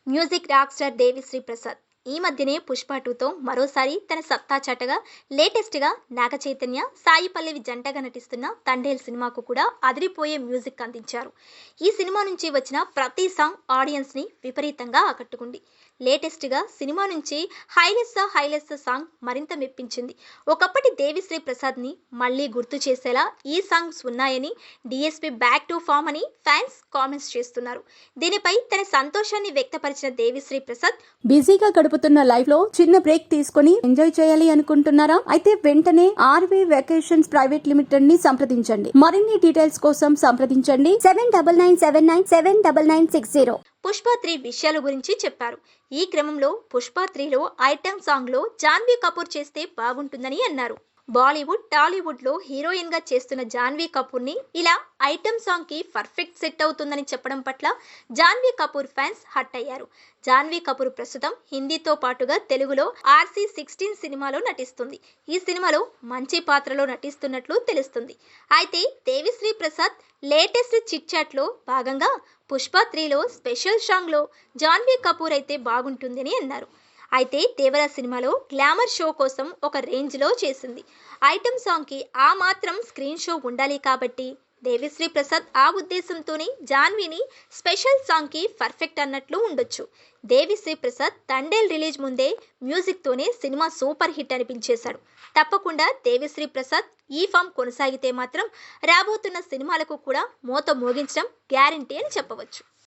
Music rock star Devi Sri Prasad ఈ మధ్యనే పుష్ప 2తో మరోసారి తన సత్తా చాటగా లేటెస్ట్గా నాగ చైతన్య సాయి పల్లవి జంటగా నటిస్తున్న తండేల్ సినిమాకు కూడా అదిరిపోయే మ్యూజిక్ అందించారు. ఈ సినిమా నుంచి వచ్చిన ప్రతి సాంగ్ ఆడియన్స్ని విపరీతంగా ఆకట్టుకుంది. లేటెస్ట్గా సినిమా నుంచి హైలెస్సా సాంగ్ మరింత మెప్పించింది. ఒకప్పటి దేవిశ్రీ ప్రసాద్ని మళ్ళీ గుర్తు చేసేలా ఈ సాంగ్స్ ఉన్నాయని, డిఎస్పీ బ్యాక్ టు ఫామ్ అని ఫ్యాన్స్ కామెంట్స్ చేస్తున్నారు. దీనిపై తన సంతోషాన్ని వ్యక్తపరిచిన దేవిశ్రీ ప్రసాద్, బిజీగా గడుపుతున్న లైఫ్ లో చిన్న బ్రేక్ తీసుకొని ఎంజాయ్ చేయాలి అనుకుంటున్నారా? అయితే వెంటనే ఆర్వీ వెకేషన్స్ ప్రైవేట్ లిమిటెడ్ ని సంప్రదించండి. మరిన్ని డీటెయిల్స్ కోసం సంప్రదించండి 7997979960. పుష్ప 3 విషయాల గురించి చెప్పారు. ఈ క్రమంలో పుష్ప 3లో ఐటెం సాంగ్లో జాన్వీ కపూర్ చేస్తే బాగుంటుందని అన్నారు. బాలీవుడ్, టాలీవుడ్లో హీరోయిన్గా చేస్తున్న జాన్వీ కపూర్ని ఇలా ఐటెం సాంగ్కి పర్ఫెక్ట్ సెట్ అవుతుందని చెప్పడం పట్ల జాన్వీ కపూర్ ఫ్యాన్స్ హట్ అయ్యారు. జాన్వీ కపూర్ ప్రస్తుతం హిందీతో పాటుగా తెలుగులో RC16 సినిమాలో నటిస్తుంది. ఈ సినిమాలో మంచి పాత్రలో నటిస్తున్నట్లు తెలుస్తుంది. అయితే దేవిశ్రీ ప్రసాద్ లేటెస్ట్ చిట్ చాట్లో భాగంగా పుష్ప 3లో స్పెషల్ సాంగ్లో జాన్వీ కపూర్ అయితే బాగుంటుందని అన్నారు. అయితే దేవరా సినిమాలో గ్లామర్ షో కోసం ఒక రేంజ్లో చేసింది. ఐటెం సాంగ్కి ఆ మాత్రం స్క్రీన్ షో ఉండాలి కాబట్టి దేవిశ్రీ ప్రసాద్ ఆ ఉద్దేశంతోనే జాన్వీని స్పెషల్ సాంగ్కి పర్ఫెక్ట్ అన్నట్లు ఉండొచ్చు. దేవిశ్రీ ప్రసాద్ తండేల్ రిలీజ్ ముందే మ్యూజిక్తోనే సినిమా సూపర్ హిట్ అనిపించేశాడు. తప్పకుండా దేవిశ్రీ ప్రసాద్ ఈ ఫామ్ కొనసాగితే మాత్రం రాబోతున్న సినిమాలకు కూడా మోత మోగించడం గ్యారంటీ అని చెప్పవచ్చు.